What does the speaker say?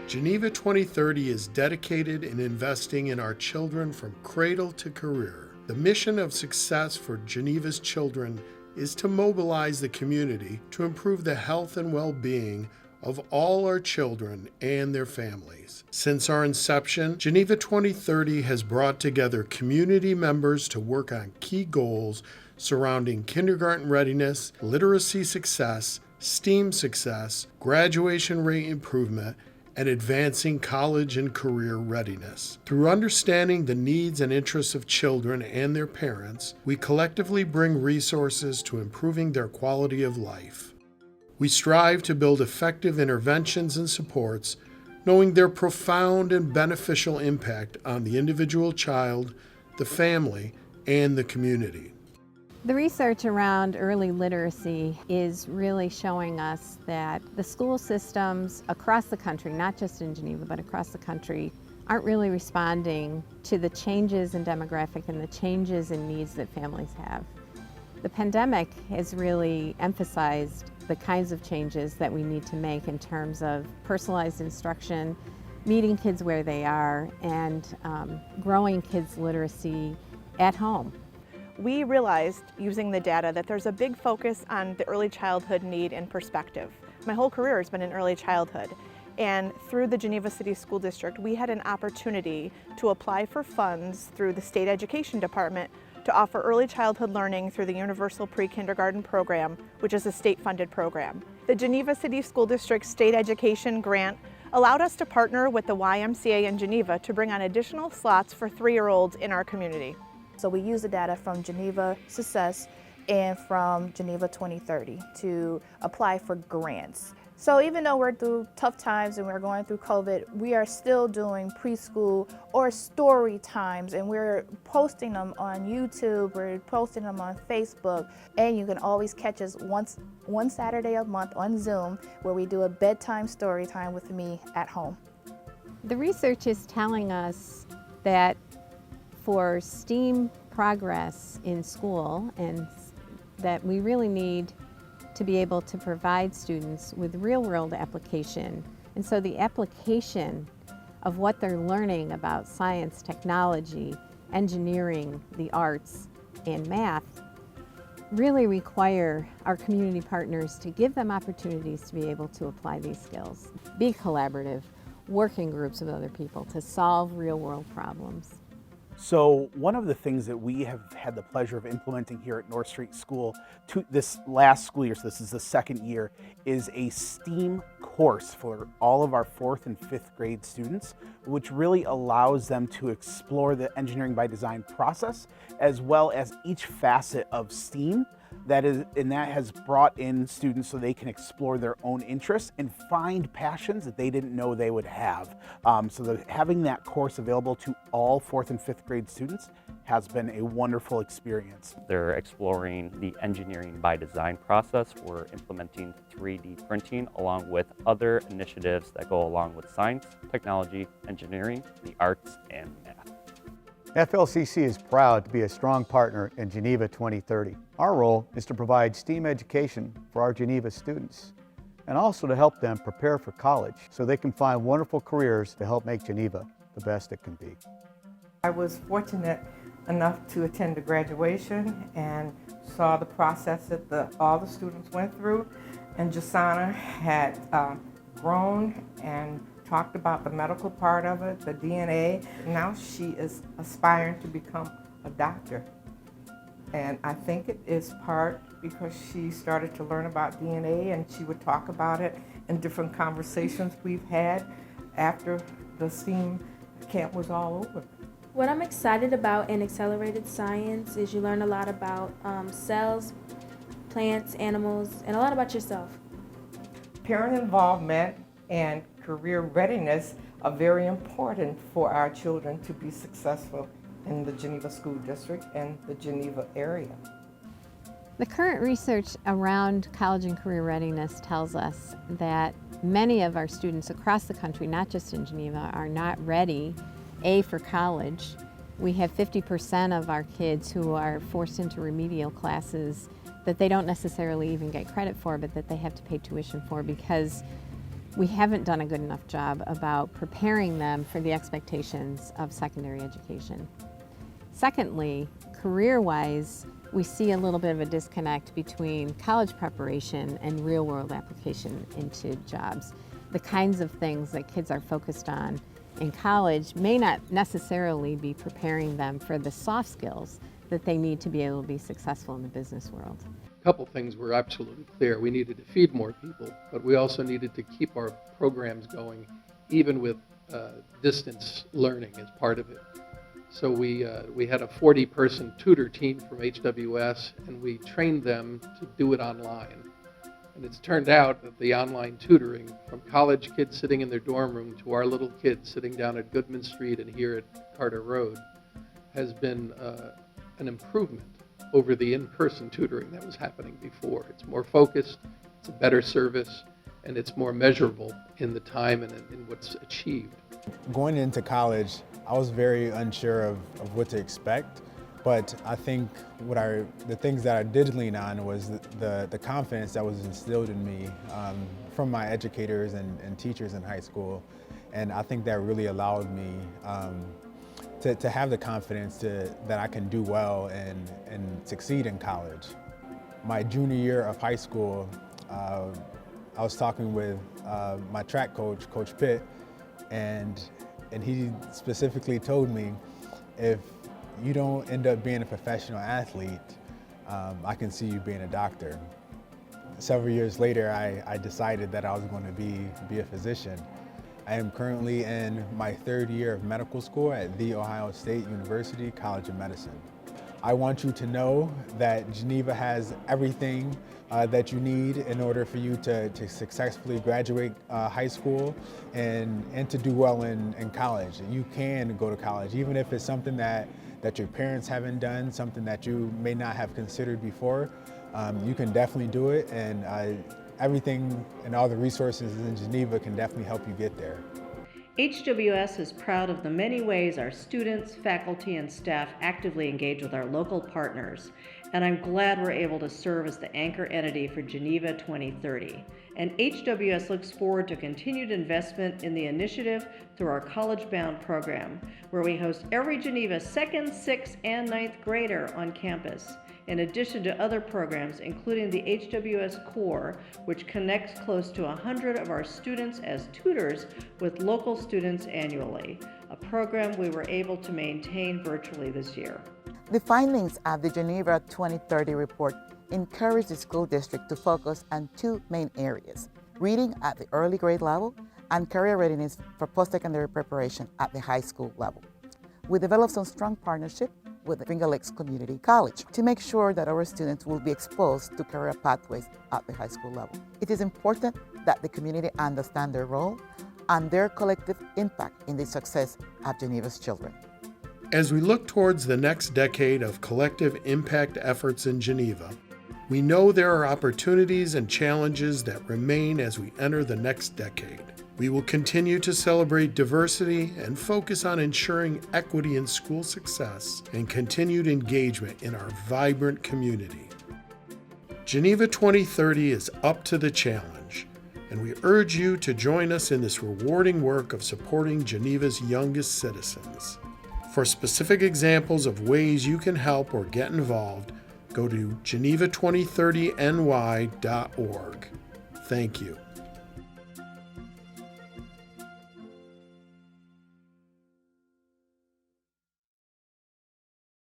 Geneva 2030 is dedicated in investing in our children from cradle to career. The mission of success for Geneva's children is to mobilize the community to improve the health and well-being of all our children and their families. Since our inception, Geneva 2030 has brought together community members to work on key goals surrounding kindergarten readiness, literacy success, STEAM success, graduation rate improvement, and advancing college and career readiness. Through understanding the needs and interests of children and their parents, we collectively bring resources to improving their quality of life. We strive to build effective interventions and supports, knowing their profound and beneficial impact on the individual child, the family, and the community. The research around early literacy is really showing us that the school systems across the country, not just in Geneva, but across the country, aren't really responding to the changes in demographic and the changes in needs that families have. The pandemic has really emphasized the kinds of changes that we need to make in terms of personalized instruction, meeting kids where they are, and growing kids' literacy at home. We realized, using the data, that there's a big focus on the early childhood need and perspective. My whole career has been in early childhood, and through the Geneva City School District, we had an opportunity to apply for funds through the State Education Department to offer early childhood learning through the Universal Pre-Kindergarten Program, which is a state-funded program. The Geneva City School District State Education Grant allowed us to partner with the YMCA in Geneva to bring on additional slots for 3-year-olds in our community. So we use the data from Geneva Success and from Geneva 2030 to apply for grants. So even though we're through tough times and we're going through COVID, we are still doing preschool or story times, and we're posting them on YouTube, we're posting them on Facebook, and you can always catch us one Saturday a month on Zoom where we do a bedtime story time with me at home. The research is telling us that for STEAM progress in school, and that we really need to be able to provide students with real-world application. And so the application of what they're learning about science, technology, engineering, the arts, and math really require our community partners to give them opportunities to be able to apply these skills. Be collaborative, work in groups with other people to solve real-world problems. So one of the things that we have had the pleasure of implementing here at North Street School this last school year, so this is the second year, is a STEAM course for all of our 4th and 5th grade students, which really allows them to explore the engineering by design process, as well as each facet of STEAM. That has brought in students so they can explore their own interests and find passions that they didn't know they would have. So having that course available to all 4th and 5th grade students has been a wonderful experience. They're exploring the engineering by design process. We're implementing 3D printing along with other initiatives that go along with science, technology, engineering, the arts, and math. FLCC is proud to be a strong partner in Geneva 2030. Our role is to provide STEAM education for our Geneva students and also to help them prepare for college so they can find wonderful careers to help make Geneva the best it can be. I was fortunate enough to attend the graduation and saw the process that all the students went through, and Gesana had grown and talked about the medical part of it, the DNA. Now she is aspiring to become a doctor. And I think it is part because she started to learn about DNA, and she would talk about it in different conversations we've had after the STEAM camp was all over. What I'm excited about in accelerated science is you learn a lot about cells, plants, animals, and a lot about yourself. Parent involvement and career readiness are very important for our children to be successful in the Geneva School District and the Geneva area. The current research around college and career readiness tells us that many of our students across the country, not just in Geneva, are not ready, for college. We have 50% of our kids who are forced into remedial classes that they don't necessarily even get credit for, but that they have to pay tuition for because we haven't done a good enough job about preparing them for the expectations of secondary education. Secondly, career-wise, we see a little bit of a disconnect between college preparation and real-world application into jobs. The kinds of things that kids are focused on in college may not necessarily be preparing them for the soft skills that they need to be able to be successful in the business world. A couple things were absolutely clear. We needed to feed more people, but we also needed to keep our programs going, even with distance learning as part of it. So we had a 40-person tutor team from HWS, and we trained them to do it online. And it's turned out that the online tutoring, from college kids sitting in their dorm room to our little kids sitting down at Goodman Street and here at Carter Road, has been an improvement over the in-person tutoring that was happening before. It's more focused, it's a better service, and it's more measurable in the time and in what's achieved. Going into college, I was very unsure of what to expect, but I think the things that I did lean on was the confidence that was instilled in me from my educators and teachers in high school, and I think that really allowed me to have the confidence that I can do well and succeed in college. My junior year of high school, I was talking with my track coach, Coach Pitt, and he specifically told me, if you don't end up being a professional athlete, I can see you being a doctor. Several years later, I decided that I was going to be a physician. I am currently in my third year of medical school at The Ohio State University College of Medicine. I want you to know that Geneva has everything that you need in order for you to successfully graduate high school and to do well in college. You can go to college, even if it's something that your parents haven't done, something that you may not have considered before. You can definitely do it, and everything and all the resources in Geneva can definitely help you get there. HWS is proud of the many ways our students, faculty, and staff actively engage with our local partners, and I'm glad we're able to serve as the anchor entity for Geneva 2030. And HWS looks forward to continued investment in the initiative through our College Bound program, where we host every Geneva 2nd, 6th, and 9th grader on campus, in addition to other programs, including the HWS Core, which connects close to 100 of our students as tutors with local students annually, a program we were able to maintain virtually this year. The findings of the Geneva 2030 report encourage the school district to focus on two main areas: reading at the early grade level and career readiness for post-secondary preparation at the high school level. We developed some strong partnership with the Finger Lakes Community College to make sure that our students will be exposed to career pathways at the high school level. It is important that the community understand their role and their collective impact in the success of Geneva's children. As we look towards the next decade of collective impact efforts in Geneva, we know there are opportunities and challenges that remain as we enter the next decade. We will continue to celebrate diversity and focus on ensuring equity in school success and continued engagement in our vibrant community. Geneva 2030 is up to the challenge, and we urge you to join us in this rewarding work of supporting Geneva's youngest citizens. For specific examples of ways you can help or get involved, go to geneva2030ny.org. Thank you.